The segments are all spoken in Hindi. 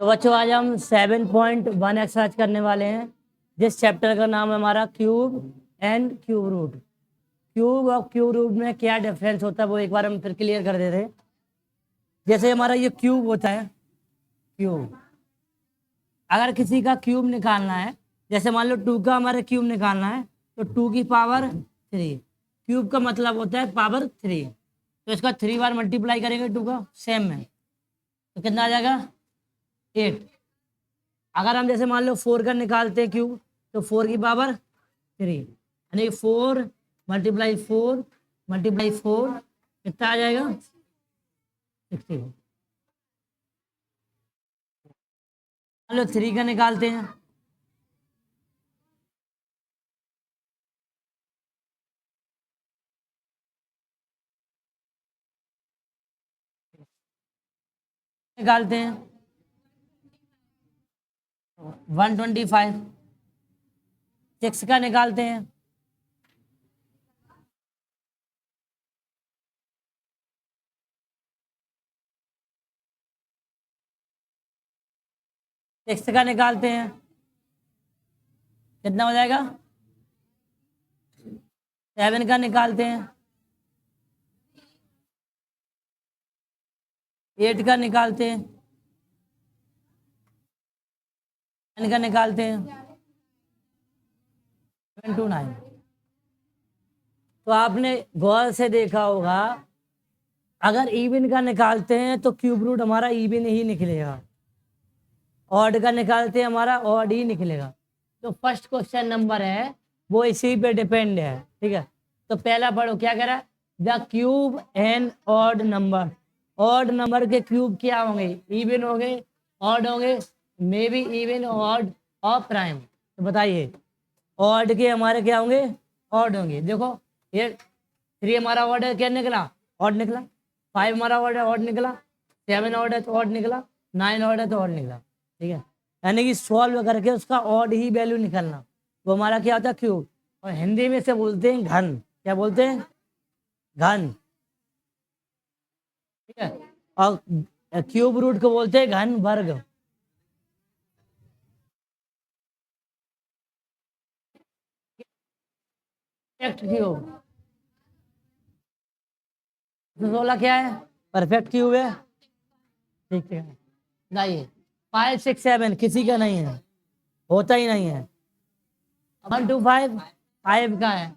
तो बच्चों आज हम 7.1 एक्सरसाइज करने वाले हैं, जिस चैप्टर का नाम है हमारा cube and cube root. Cube और क्यूब रूट में क्या डिफरेंस होता है वो एक बार हम फिर क्लियर कर देते हैं। जैसे हमारा ये क्यूब होता है, क्यूब अगर किसी का क्यूब निकालना है, जैसे मान लो 2 का हमारा क्यूब निकालना है तो 2 की पावर 3। क्यूब का मतलब होता है पावर 3, तो इसका 3 बार मल्टीप्लाई करेंगे 2 का सेम में, तो कितना आ जाएगा 8। अगर हम जैसे मान लो 4 का निकालते हैं क्यूब, तो 4 की पावर 3, यानी 4 मल्टीप्लाई 4 मल्टीप्लाई 4 कितना आ जाएगा 60। मान लो 3 का निकालते हैं, निकालते हैं 125। 6 का निकालते हैं, सिक्स का निकालते हैं कितना हो जाएगा 7 का निकालते हैं, 8 का निकालते हैं, 9 का निकालते हैं 7 to 9। तो आपने गौर से देखा होगा, अगर इवन का निकालते हैं तो क्यूब रूट हमारा इवन ही निकलेगा, ऑड का निकालते हैं हमारा ऑड ही निकलेगा। तो फर्स्ट क्वेश्चन नंबर है वो इसी पे डिपेंड है, ठीक है। तो पहला पढ़ो क्या कह रहा है, the cube and odd number. Odd number के क्यूब क्या होंगे, इवन होंगे, ऑड होंगे, मे बी इवन, ऑड और प्राइम। तो बताइए ऑड के हमारे क्या होंगे, ऑड होंगे। देखो ये 3 हमारा ऑड है, क्या निकला ऑड निकला, 5 हमारा ऑड है ऑड निकला, 7 ऑड है तो ऑड निकला, 9 ऑड है तो ऑड निकला, ठीक है। यानी कि सॉल्व करके उसका ऑड ही वैल्यू निकलना, वो हमारा क्या होता है क्यूब। और हिंदी में से बोलते हैं घन, क्या बोलते हैं घन, ठीक है। और क्यूब रूट को बोलते हैं घन वर्ग। क्यूब 16 क्या है, परफेक्ट क्यूब है, ठीक है। नहीं 5 6 7 किसी का नहीं है, होता ही नहीं है। 1 2 5 5 का है,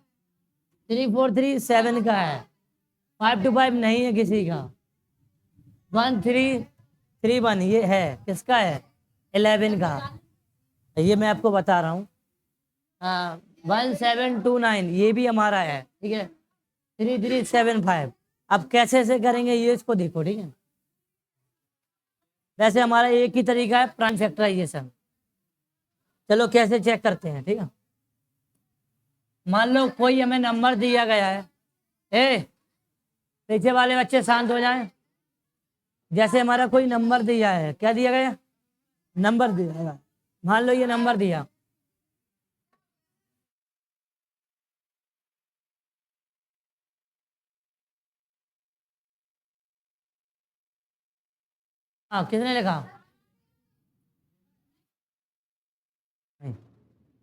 3 4 3 7 का है, 5 2 5 नहीं है किसी का, 1 3 3 1 ये है, किसका है 11 का। ये मैं आपको बता रहा हूँ। 1 7 2 9 ये भी हमारा है, ठीक है। 3 3 7 5। अब कैसे से करेंगे ये इसको देखो, ठीक है। वैसे हमारा एक ही तरीका है प्राइम फैक्टराइजेशन, चलो कैसे चेक करते हैं, ठीक है। मान लो कोई हमें नंबर दिया गया है, ए पीछे वाले बच्चे शांत हो जाएं। जैसे हमारा कोई नंबर दिया है, क्या दिया गया, नंबर दिया है। मान लो ये नंबर दिया, हाँ किसने लिखा,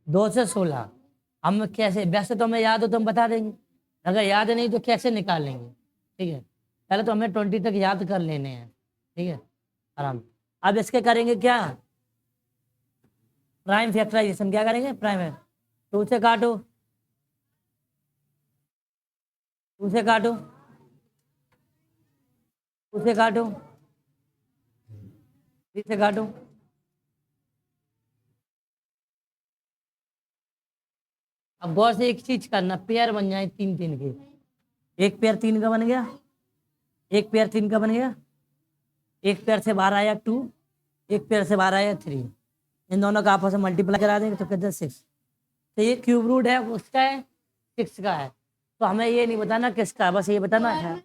2 से 16। हम कैसे, वैसे तो हमें याद हो तो हम बता देंगे, अगर याद नहीं तो कैसे निकाल लेंगे, ठीक है। पहले तो हमें 20 तक याद कर लेने हैं, ठीक है, आराम। अब इसके करेंगे क्या, प्राइम फैक्टराइजेशन। क्या करेंगे प्राइम है, 2 से काटो, 2 से काटो, 2 से काटो, 3 से काटो। अब गौर से एक चीज करना, पेयर बन जाए 3 3 के, एक पेयर 3 का बन गया, एक पेयर 3 का बन गया, एक पेयर से बाहर आया 2, एक पेयर से बाहर आया 3, इन दोनों का आपस में मल्टीप्लाई करा देंगे तो कितना 6। तो ये क्यूब रूट है उसका है, 6 का है। तो हमें ये नहीं बताना किसका है, बस ये बताना है।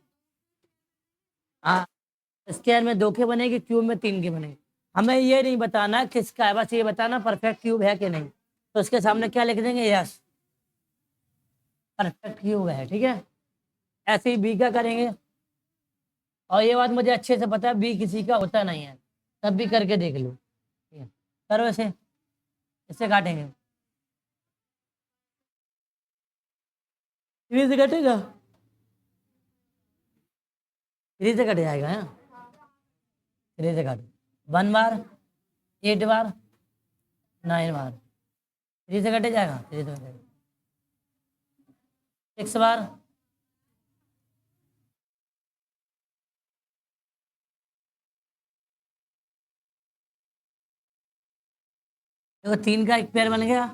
हाँ स्क्वायर में 2 के बनेगी, क्यूब में 3 के बनेगी। हमें ये नहीं बताना किसका है, बस ये बताना परफेक्ट क्यूब है कि नहीं। तो उसके सामने क्या लिख देंगे, यस परफेक्ट क्यूब है, ठीक है। ऐसे ही बी का करेंगे, और ये बात मुझे अच्छे से पता है बी किसी का होता नहीं है, तब भी करके देख लो। करो ऐसे, इससे काटेंगे, 3 से कटेगा, 3 से कट जाएगा है, 3 से काट, 1 बार, 8 बार, 9 बार, 3 से कटे जाएगा, 3 से कटेगा, 6 बार, देखो 3 का एक पेयर बन गया,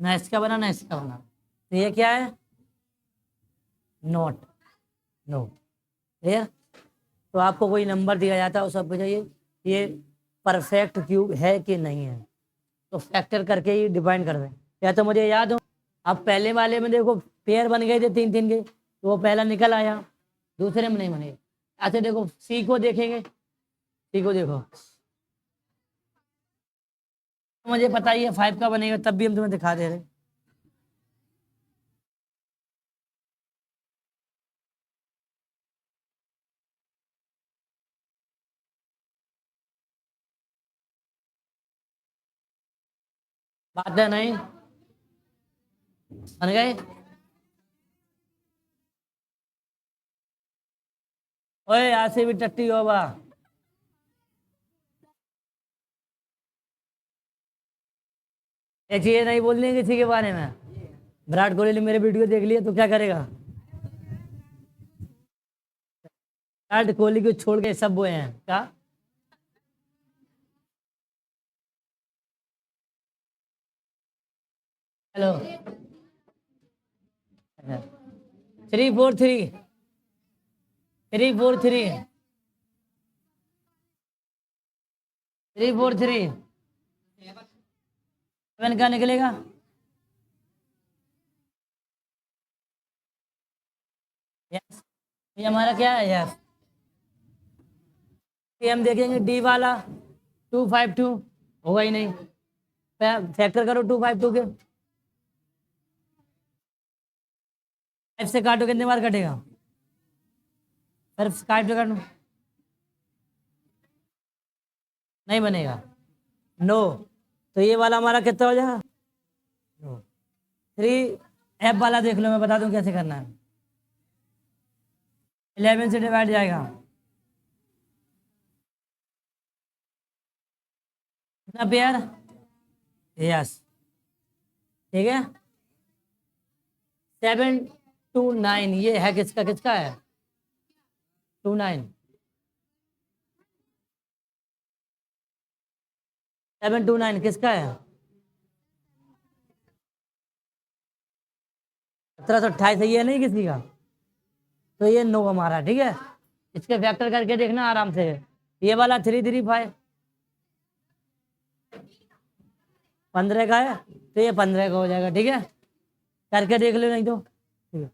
ना इसका बना ना इसका बना, तो ये क्या है, नॉट, नो, क्लियर। तो आपको कोई नंबर दिया जाता है उस सब चाहिए ये परफेक्ट क्यूब है कि नहीं है, तो फैक्टर करके ही डिफाइन कर दें। या तो मुझे याद हो, अब पहले वाले में देखो पेयर बन गए थे 3 3 के, तो वो पहला निकल आया, दूसरे में नहीं बने। ऐसे देखो सी को देखेंगे, सी को देखो, मुझे पता ही है 5 का बनेगा, तब भी हम तुम्हें दिखा दे रहे। बात है नहीं, बन गए। ओए यहाँ से भी टट्टी हो बा, एक चीज नहीं बोलनी किसी के बारे में। विराट कोहली ने मेरे वीडियो देख लिया तो क्या करेगा, विराट कोहली को छोड़ के सब बोए हैं क्या। हेलो, 3 4 3, 3 4 3, 3 4 3, 7 क्या निकलेगा, यस, ये हमारा क्या है, यस। ये हम देखेंगे डी वाला 2 5 2, होगा ही नहीं, फैक्टर करो 2 5 2 के, 5 से काटो कितने बार कटेगा, फिर काट के काटो, नहीं बनेगा, नो। तो ये वाला हमारा कितना हो जाएगा, नो। 3 एफ वाला देख लो, मैं बता दूं कैसे करना है, 11 से डिवाइड जाएगा, कितना पेयर, यस, ठीक है। 7 2 9, ये है किसका, किसका है, 2 9, 7 2 9 किसका है, 1728, ये नहीं किसी का, तो ये नो हमारा, ठीक है। इसके फैक्टर करके देखना आराम से, ये वाला 3 3 5, 15 का है, तो ये 15 का हो जाएगा, ठीक है, करके देख लो नहीं तो, ठीक है।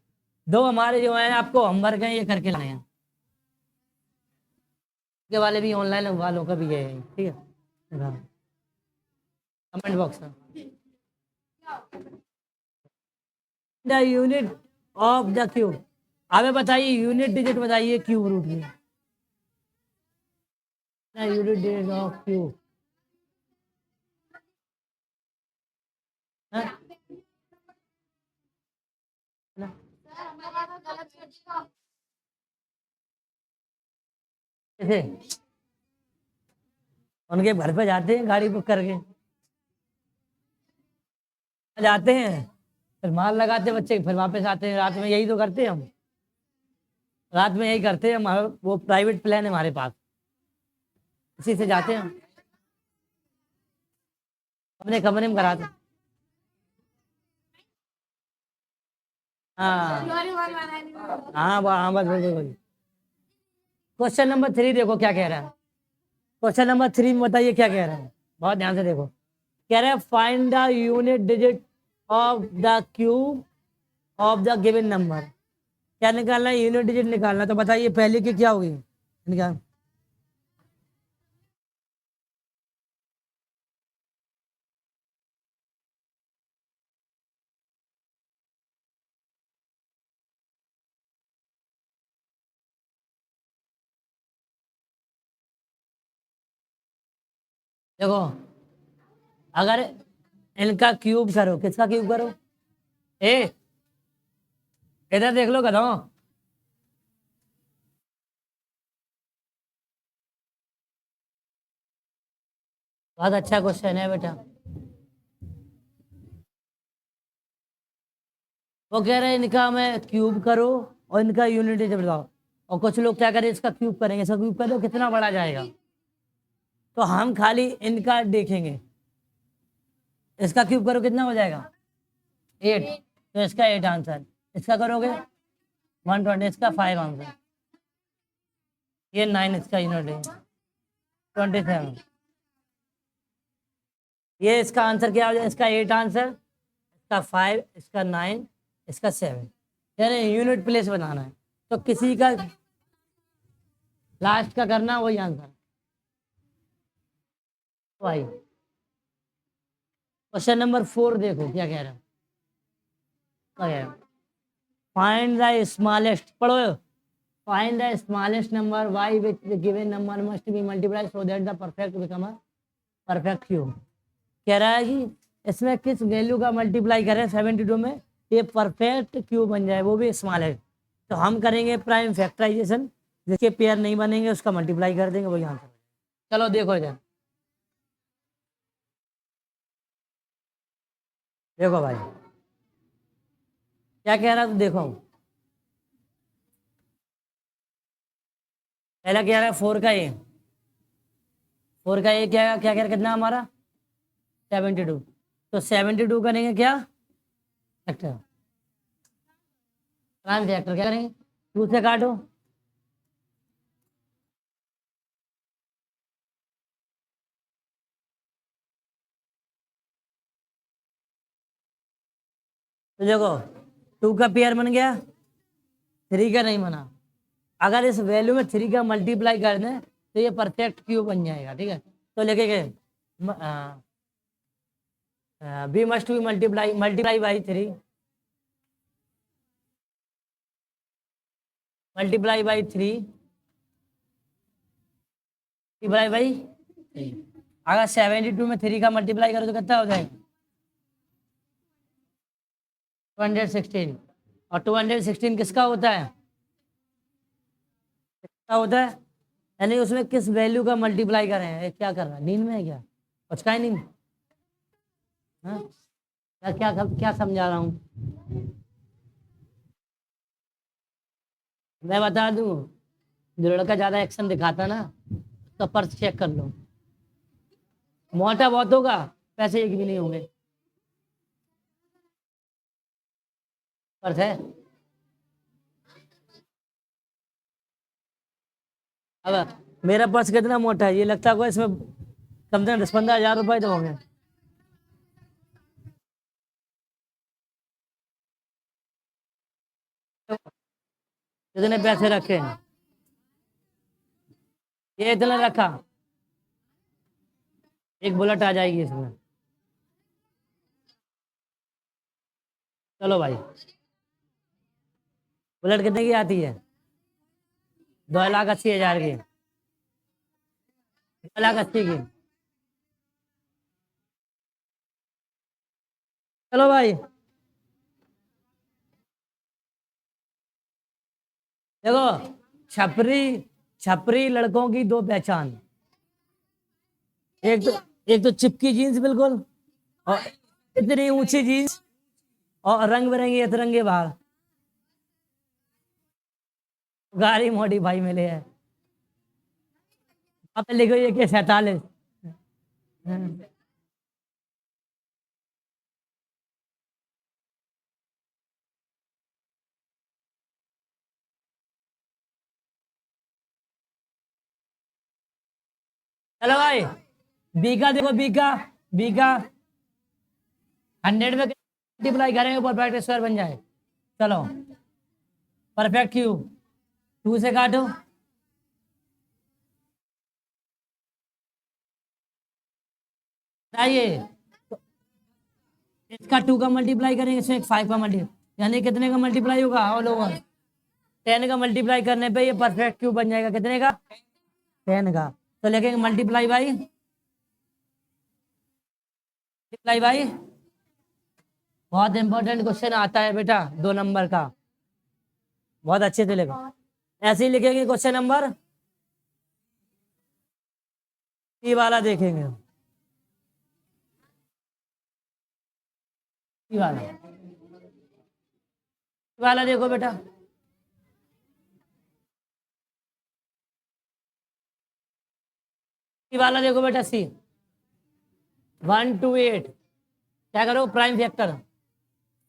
दो हमारे जो है आपको होमवर्क है, ये करके लाए हैं, के वाले भी ऑनलाइन वालों का भी है, ठीक है, कमेंट बॉक्स में। The unit of the cube, हमें बताइए यूनिट डिजिट बताइए क्यूब रूट की, यूनिट डिजिट ऑफ क्यूब, कैसे, उनके घर पे जाते हैं गाड़ी बुक करके, जाते हैं, फिर माल लगाते हैं बच्चे, फिर वापस आते हैं, रात में यही तो करते हैं हम, रात में यही करते हैं हम, वो प्राइवेट प्लान है हमारे पास, इसी से जाते हैं हम, अपने कमरे में कराते हैं। हाँ हाँ हाँ, बस बस बस। क्वेश्चन नंबर 3 देखो क्या कह रहा है, क्वेश्चन नंबर 3 में बताइए क्या कह रहा है, बहुत ध्यान से देखो, कह रहा है find the unit digit of the cube of the given number, क्या निकालना है, यूनिट डिजिट निकालना, तो बताइए पहले की क्या होगी, निकाल, देखो अगर इनका क्यूब करो, किसका क्यूब करो, ए इधर देख लो गधों, बहुत अच्छा क्वेश्चन है बेटा। वो कह रहे हैं इनका मैं क्यूब करो और इनका यूनिट जब बताओ, और कुछ लोग क्या करें इसका क्यूब करेंगे, इसका क्यूब करो कितना बड़ा जाएगा, तो हम खाली इनका देखेंगे, इसका क्यूब करो कितना हो जाएगा 8, तो इसका 8 आंसर, इसका करोगे 120, इसका 5 आंसर, ये 9 इसका यूनिट है 27, ये इसका आंसर क्या हो जाएगा, इसका 8 आंसर, इसका 5, इसका 9, इसका 7, यानी यूनिट प्लेस बनाना है, तो किसी का लास्ट का करना वही आंसर। भाई क्वेश्चन नंबर 4 देखो क्या कह रहा है, फाइंड द स्मॉलेस्ट, पढ़ो, find the smallest number y which the given number must be multiplied so that the perfect become a perfect cube। कह रहा है कि इसमें किस वैल्यू का मल्टीप्लाई करें 72 में ये परफेक्ट क्यूब बन जाए, वो भी स्मॉलेस्ट, तो हम करेंगे प्राइम फैक्टराइजेशन, जिसके पेयर नहीं बनेंगे उसका मल्टीप्लाई कर देंगे, वही आंसर। चलो देखो इधर, देखो भाई क्या कह रहा है, तो देखो पहला कह रहा है 4 का ए, 4 का ए क्या क्या कह रहा है, कितना हमारा 72, तो 72 करेंगे क्या फैक्टर, प्राइम फैक्टर क्या करेंगे 2 से काटो, तो देखो 2 का पेयर बन गया, 3 का नहीं बना, अगर इस वैल्यू में 3 का मल्टीप्लाई कर दें तो ये परफेक्ट क्यूब बन जाएगा, ठीक है, तो लेके गए be must be multiply by 3, multiply by 3 multiply by 3, अगर 72 में 3 का मल्टीप्लाई करो तो कितना हो जाएगा 216, और 216 किसका होता है, किसका होता है, यानी उसमें किस वैल्यू का मल्टीप्लाई कर रहे हैं, ये क्या कर रहा है, नींद में है क्या, कुछ का ही नींद, हाँ क्या क्या क्या समझा रहा हूँ, मैं बता दूं, जो लड़का ज्यादा एक्शन दिखाता ना उसका पर्स चेक कर लो, मोटा बहुत होगा पैसे एक भी नहीं होंगे, पर्स है, अब मेरा पर्स कितना मोटा है, ये लगता है इसमें कम से कम 10-15 हज़ार रुपए तो होंगे, कितने पैसे रखे हैं, ये इतना रखा, एक बुलेट आ जाएगी इसमें, चलो भाई बुलेट कितने की आती है 2,80,000 की, 2,80,000 की, चलो भाई देखो, छपरी छपरी लड़कों की 2 पहचान, एक तो चिपकी जीन्स बिल्कुल, और इतनी ऊंची जीन्स, और रंग बिरंगे अतरंगे बाल, गाड़ी मोटी भाई मिले है, अब लिखो ये के 47, चलो भाई बी का देखो, बी का 100 में मल्टीप्लाई करेंगे परफेक्ट स्क्वायर बन जाए, चलो परफेक्ट क्यूब 2 से काटो, बताइए, इसका 2 का मल्टीप्लाई करेंगे, इसमें 5 का मल्टीप्लाई, यानी कितने का मल्टीप्लाई होगा ऑल ओवर 10 का मल्टीप्लाई करने पे ये परफेक्ट क्यूब बन जाएगा, कितने का 10 का, तो लिखेंगे मल्टीप्लाई बाई मल्टीप्लाई बाई, बहुत इंपॉर्टेंट क्वेश्चन आता है बेटा 2 नंबर का, बहुत अच्छे से लिखो। ऐसे ही लिखेंगे क्वेश्चन नंबर सी वाला देखेंगे, सी वाला, सी वाला देखो बेटा, सी वाला देखो बेटा, सी 1 to 8 क्या करो, प्राइम फैक्टर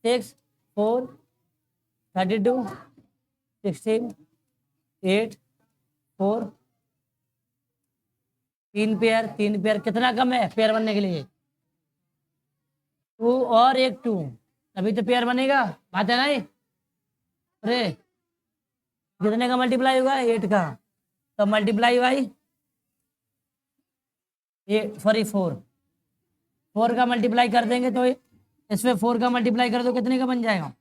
6 4 32 16 8 4 तीन पेयर कितना कम है पेयर बनने के लिए, 2 और एक 2, तभी तो पेयर बनेगा, बात है नहीं। अरे कितने का मल्टीप्लाई होगा, 8 का, तो मल्टीप्लाई बाई ये सॉरी 4 का मल्टीप्लाई कर देंगे तो इसमें 4 का मल्टीप्लाई कर दो कितने का बन जाएगा,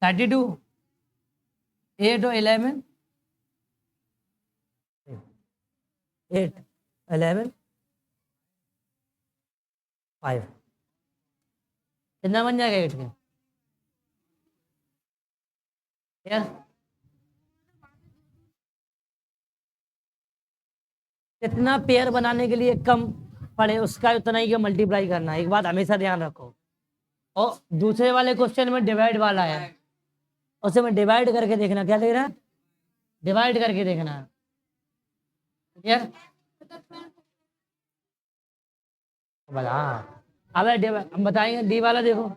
32, 8 और 11, 8 11 5, कितना बन जाएगा 8 का यार, कितना पेयर बनाने के लिए कम पड़े उसका उतना ही का मल्टीप्लाई करना है, एक बात हमेशा ध्यान रखो। और दूसरे वाले क्वेश्चन में डिवाइड वाला है, उसे में डिवाइड करके देखना, क्या देखना, डिवाइड करके देखना यार, बता। अब हम बताएंगे डी वाला देखो,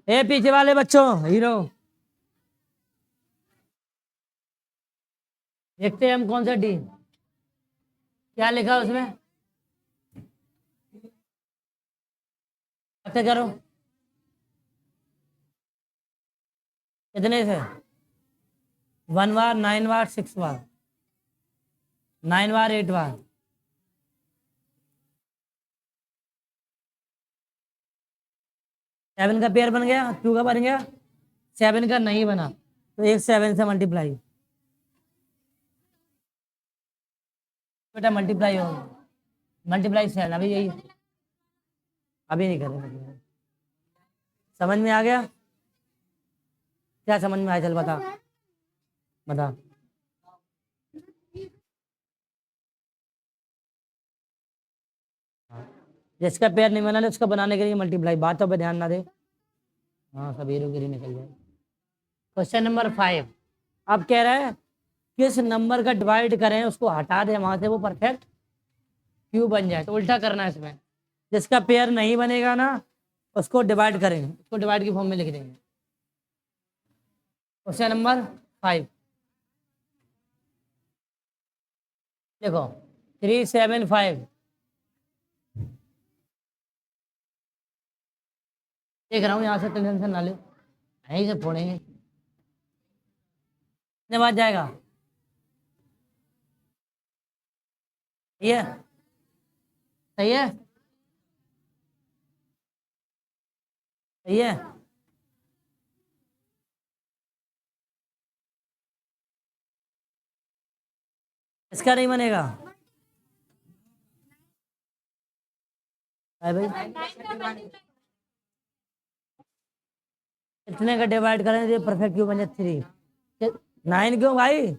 ए पीछे वाले बच्चों हीरो, देखते हैं हम कौन सा डी, क्या लिखा उसमें, ऐसे करो, कितने से 1 बार 9 बार 6 बार 9 बार 8 बार, 7 का पेयर बन गया, 2 का बन गया, 7 का नहीं बना तो एक 7 से मल्टीप्लाई, बेटा मल्टीप्लाई हो, मल्टीप्लाई 7, अभी यही, अभी नहीं करेंगे, समझ में आ गया, क्या समझ में आया, चल बता बता, जिसका पेयर नहीं बना उसका बनाने के लिए मल्टीप्लाई, बातों पे ध्यान ना दे, हाँ सब हीरो गिरी निकल जाए। क्वेश्चन नंबर 5, अब कह रहा है किस नंबर का डिवाइड करें उसको हटा दें वहां से वो परफेक्ट क्यूब बन जाए, तो उल्टा करना है इसमें, जिसका पेयर नहीं बनेगा ना उसको डिवाइड करेंगे, उसको डिवाइड की फॉर्म में लिख देंगे। क्वेश्चन नंबर 5 देखो, 375 देख रहा हूँ यहाँ से, टेंशन ना ले, यहीं से फोड़ेंगे, कितने बार जाएगा, सही है, सही है, सही है, इसका नहीं बनेगा भाई, इतने का डिवाइड करें तो परफेक्ट क्यों बने, 3 9 क्यों भाई,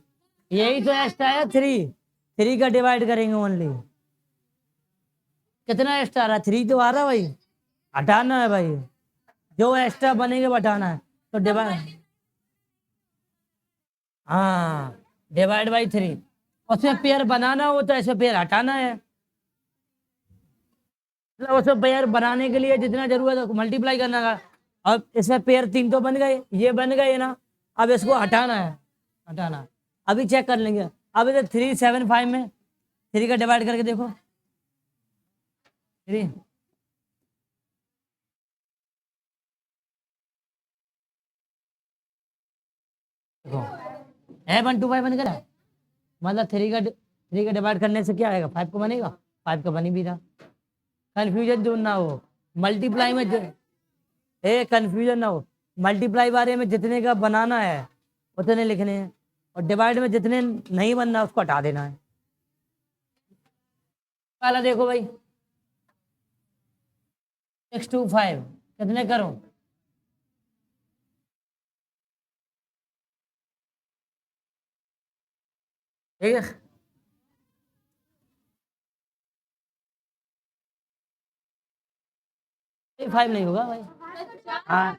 यही तो एक्स्ट्रा है, 3 का डिवाइड करेंगे ओनली, कितना एक्स्ट्रा आ रहा है, 3 तो आ रहा है भाई, हटाना है भाई, जो एक्स्ट्रा बनेंगे वो हटाना है, तो डिवाइड, हाँ डिवाइड बाई 3, उसमें पेयर बनाना हो तो ऐसे पेयर हटाना है, मतलब उसमें पेयर बनाने के लिए जितना जरूरत है मल्टीप्लाई करना है, अब इसमें पेयर 3 तो बन गए, ये बन गए ना, अब इसको हटाना है, हटाना, अभी चेक कर लेंगे, अब इधर 375 में 3 का डिवाइड करके देखो, 3 देखो है 125 बन गया, मतलब 3 का डिवाइड करने से क्या आएगा, 5 को बनेगा, 5 का बनी भी था, कंफ्यूजन जो ना हो, मल्टीप्लाई में कंफ्यूजन ना हो, मल्टीप्लाई बारे में जितने का बनाना है उतने लिखने हैं, और डिवाइड में जितने नहीं बनना उसको हटा देना है। पहला देखो भाई, 625 कितने करूं? ठीक है, फाइव नहीं होगा भाई। हाँ,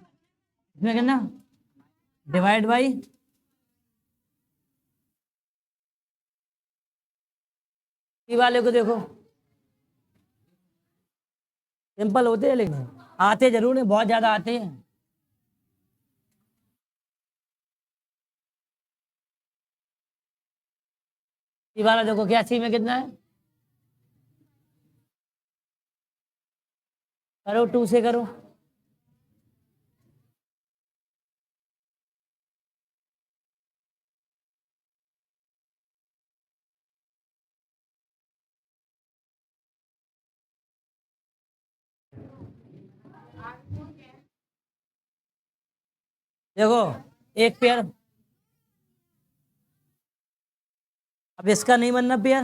इसमें कितना? डिवाइड बाई सी वाले को देखो, सिंपल होते हैं लेकिन आते जरूर है, बहुत ज्यादा आते हैं। सी वाला देखो क्या, सी में कितना है? करो, 2 से करो। देखो एक पेयर, अब इसका नहीं बनना पेयर,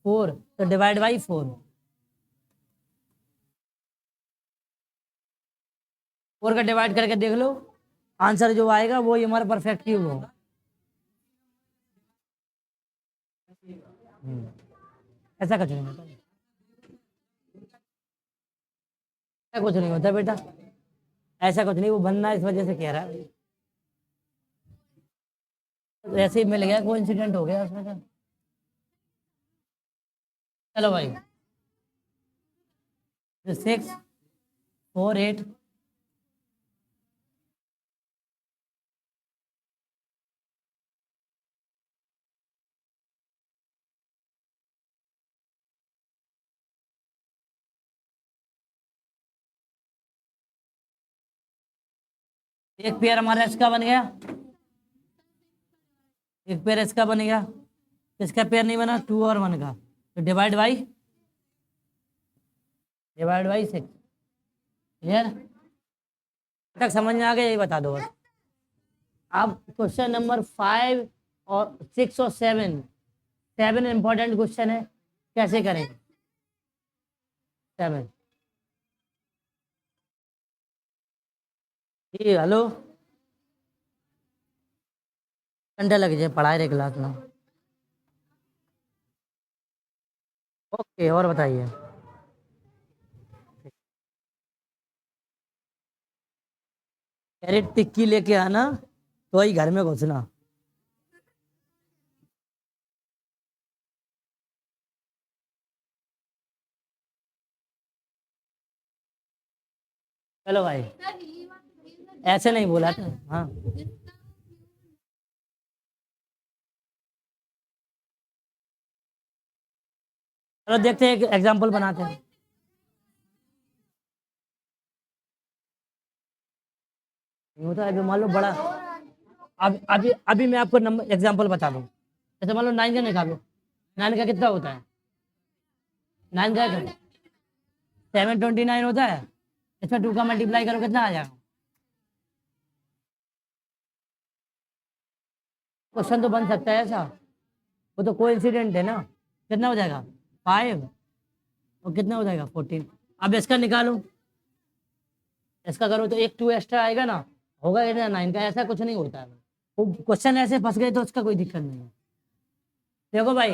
4 तो डिवाइड बाई 4, 4 का डिवाइड करके देख लो, आंसर जो आएगा वो ही हमारा परफेक्ट क्यूब होगा। ऐसा कुछ नहीं होता, ऐसा कुछ नहीं होता बेटा, ऐसा कुछ नहीं, वो बनना इस वजह से कह रहा है। ऐसे ही मिल गया, कोई इंसिडेंट हो गया उसमें से। चलो भाई, 6 4 8 एक पेयर हमारा इसका बन गया, एक पेयर इसका बन गया, इसका पेयर नहीं बना, 2 और 1 का, तो डिवाइड बाई 6। क्लियर? तक समझ में आ गया, यही बता दो बस। अब क्वेश्चन नंबर 5 और 6 और 7, 7 इंपॉर्टेंट क्वेश्चन है, कैसे करेंगे 7? जी हेलो, घंटे लग जाए पढ़ाई रे क्लास में। ओके, और बताइए। कैरेट टिक्की लेके आना तो ही घर में घुसना। चलो भाई, ऐसे नहीं बोला था। हाँ, चलो देखते हैं, एक एग्जाम्पल बनाते हैं। नहीं होता अभी, मान लो बड़ा, अब अभी अभी मैं आपको नंबर एग्जाम्पल बता दूं। जैसे मान लो 9 का निकालो, 9 का कितना होता है? 9 का 729 होता है, इसमें 2 का मल्टीप्लाई करो, कितना आ जाएगा? क्वेश्चन तो बन सकता है ऐसा, वो तो कोइंसिडेंट है ना। कितना हो जाएगा? 5, और कितना हो जाएगा? 14। अब इसका निकालो, इसका करो तो एक 2 एक्स्ट्रा आएगा ना, होगा इतना 9 का, ऐसा कुछ नहीं होता है। वो क्वेश्चन ऐसे फंस गए तो उसका कोई दिक्कत नहीं है। देखो भाई,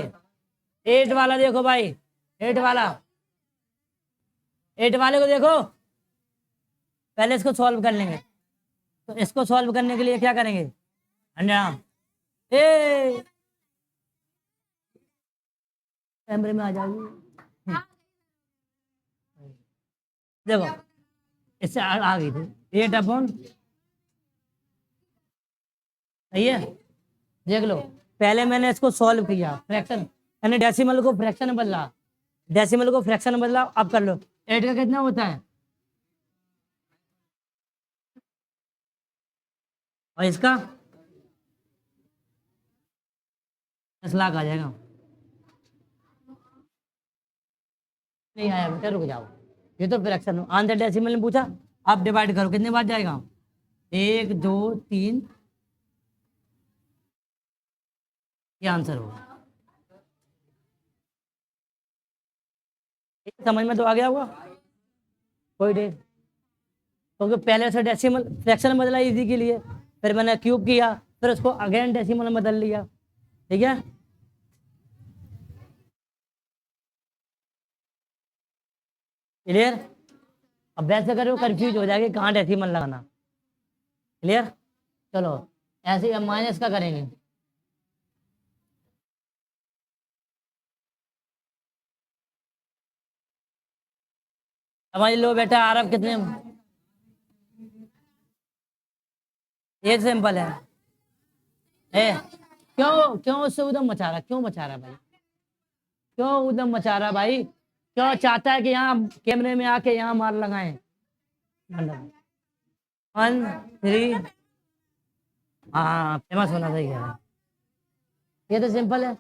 8 वाला देखो भाई, 8 वाला, 8 वाले को देखो, पहले इसको सॉल्व कर लेंगे, तो इसको सॉल्व करने के लिए क्या करेंगे? 100 ए कैमरे में आ जाइए। देखो, इससे आ गई थी 8 अपॉन, सही है, देख लो। पहले मैंने इसको सॉल्व किया, फ्रैक्शन, मैंने डेसिमल को फ्रैक्शन में बदला, डेसिमल को फ्रैक्शन में बदला। अब कर लो, 8 का कितना होता है, और इसका 10 लाख आ जाएगा। नहीं आया बेटा, रुक जाओ, ये तो फ्रैक्शन आंसर डेसिमल में पूछा। आप डिवाइड करो, कितने बार जाएगा? 1 2 3, ये आंसर होगा। समझ में तो आ गया होगा। कोई नहीं, क्योंकि पहले से डेसिमल फ्रैक्शन बदला इजी के लिए, फिर मैंने क्यूब किया, फिर उसको अगेन डेसिमल में बदल लिया। ठीक है, क्लियर। अब वैसे करो कंफ्यूज हो जाएगी कहाँ डेसिमल लगाना। क्लियर, चलो ऐसे ही माइनस का करेंगे। समझ लो बेटा, आरब कितने, ये सिंपल है। क्यों क्यों उससे उधम मचा रहा, क्यों मचा रहा भाई, क्यों उधम मचा रहा भाई, क्यों चाहता है कि यहाँ कैमरे में आके यहाँ मार लगाएं। 1 3, हाँ फेमस होना चाहिए। ये तो सिंपल है,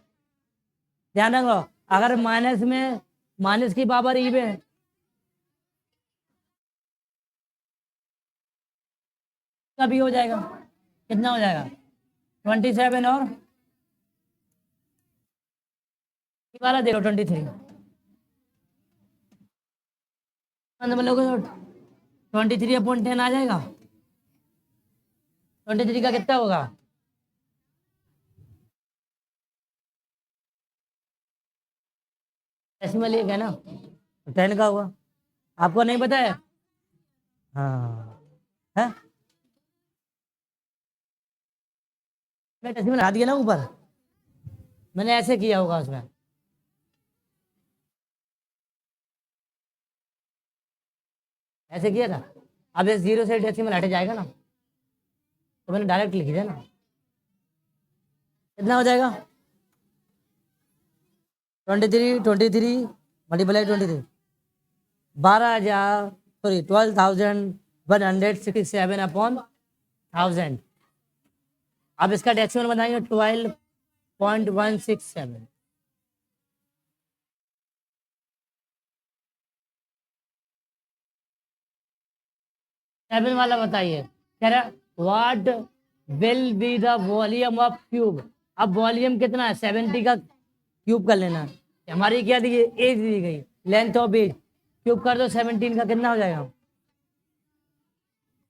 ध्यान रखो। अगर माइनस में माइनस की पावर इवन है, तभी हो जाएगा। कितना हो जाएगा, 27 और वाला देखो 23, मतलब 23/10 आ जाएगा। 23 का कितना होगा, डेसिमल एक है ना, 10 का हुआ। आपको नहीं पता है, हाँ है, मैं डेसिमल हटा दिया ना ऊपर, मैंने ऐसे किया होगा उसमें। ऐसे किया था, अब इस 0 से डेसिमल हट जाएगा ना, तो मैंने डायरेक्ट लिख दिया ना। कितना हो जाएगा, 23 मल्टीप्लाई 23, 12,000 सॉरी 12,167/1000। अब इसका डेसिमल बनाएंगे 12.167। सेवन वाला बताइए, कह रहा what will be the volume of cube. अब वॉल्यूम कितना है, 70 का क्यूब कर लेना। हमारी क्या दी, एज दी गई, लेंथ ऑफ एज, क्यूब कर दो 17 का, कितना हो जाएगा,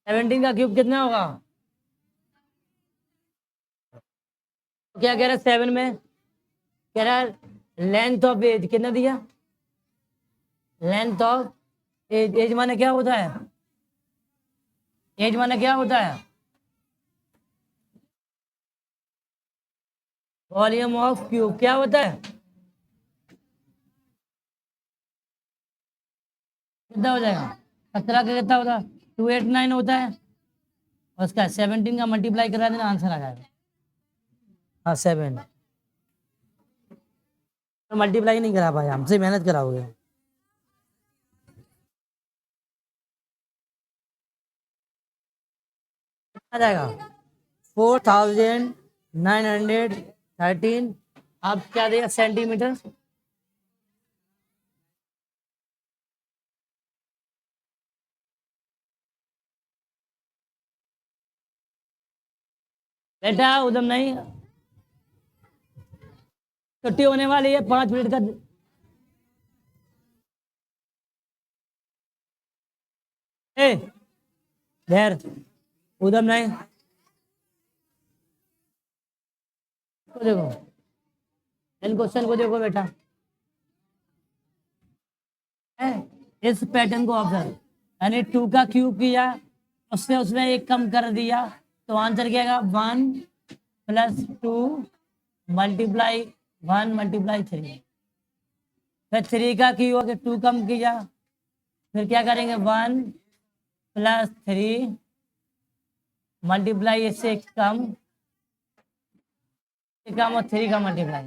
17 का क्यूब कितना होगा। क्या कह रहा है 7 में, कह रहा है लेंथ ऑफ एज कितना दिया, लेंथ ऑफ एज, एज माने क्या होता है, एज माने क्या होता है, वॉल्यूम ऑफ क्यूब क्या होता है, कितना हो जाएगा, 17 का कितना होता है, 289 होता है, उसका 17 का मल्टीप्लाई करा देना, आंसर आ जाएगा। हाँ 7, तो मल्टीप्लाई नहीं करा पाया, हमसे मेहनत कराओगे। आ जाएगा 4,913। आप क्या देगा, सेंटीमीटर। बेटा उधम नहीं, छुट्टी होने वाली है, 5 मिनट का। ए देर, उधम नहीं, तो देखो इन क्वेश्चन को देखो बेटा, इस पैटर्न को ऑब्जर्व, यानी 2 का क्यूब किया, उससे उसने एक कम कर दिया, तो आंसर क्या आएगा, 1 + 2 मल्टीप्लाई 1 × 3। फिर 3 का क्यूब होकर 2 कम किया, फिर क्या करेंगे, 1 + 3 मल्टीप्लाई इससे कम और 3 का मल्टीप्लाई।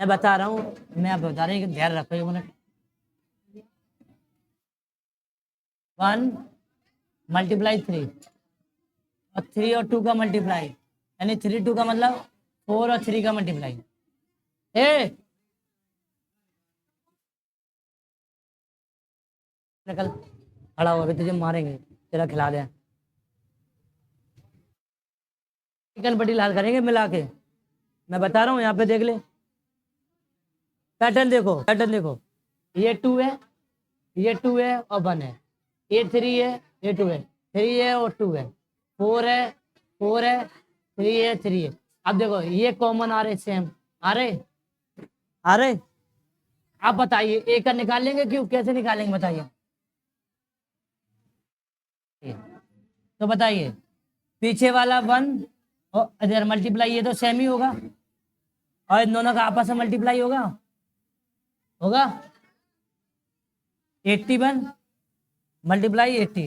मैं बता रहा हूँ, मैं आप बता रही हूँ, ध्यान रखो, 1 × 3 और 3 और 2 का मल्टीप्लाई, यानी 3 2 का मतलब 4 और 3 का मल्टीप्लाई। ए निकल, खड़ा हो, अभी तुझे मारेंगे, तेरा खिला दे, चिकन पट्टी लाल करेंगे मिला के। मैं बता रहा हूँ, यहाँ पे देख ले, पैटर्न देखो, पैटर्न देखो, ये 2 है, ये 2 है और 1 है, ये 3 है, ये 2 है, 3 है और 2 है, 4 है, 4 है, 3 है, 3 है। अब देखो ये कॉमन आ रहे, सेम आ रहे, आ रहे। आप बताइए ए का निकाल लेंगे क्यों, कैसे निकालेंगे बताइए? तो बताइए, पीछे वाला 1 और इधर मल्टीप्लाई, ये तो सेम ही होगा, और इन दोनों का आपस में मल्टीप्लाई होगा, होगा 81 मल्टीप्लाई 80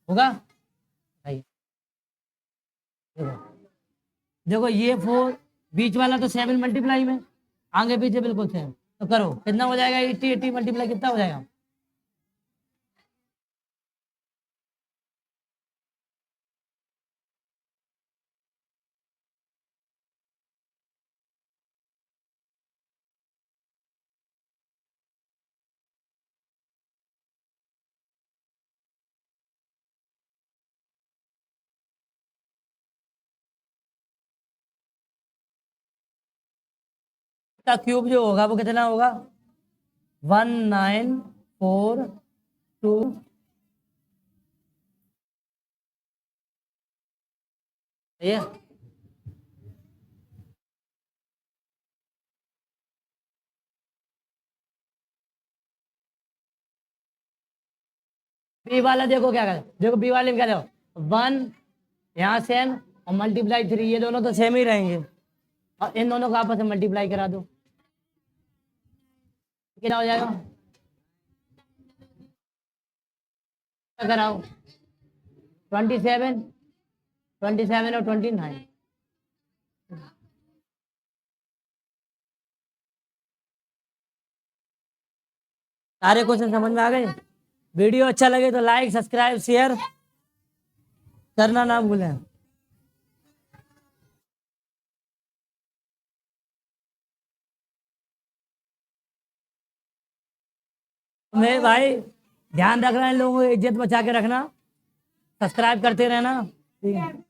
होगा। देखो देखो ये 4, बीच वाला तो 7 मल्टीप्लाई में, आगे पीछे बिल्कुल सेम। तो करो कितना हो जाएगा, 80 80 मल्टीप्लाई कितना हो जाएगा? इसका क्यूब जो होगा वो कितना होगा? 1942। ये बी वाला देखो क्या कर, देखो बी वाले में क्या देखो, 1 यहाँ सेम और मल्टीप्लाई 3, ये दोनों तो सेम ही रहेंगे, और इन दोनों को आपस में मल्टीप्लाई करा दो, कितना हो जाएगा? क्या कराओ? 27, 27 और 29। सारे क्वेश्चन समझ में आ गए? वीडियो अच्छा लगे तो लाइक सब्सक्राइब शेयर करना ना भूलें। मेरे भाई ध्यान रखना, इन लोगों को इज्जत बचा के रखना, सब्सक्राइब करते रहना, ठीक है।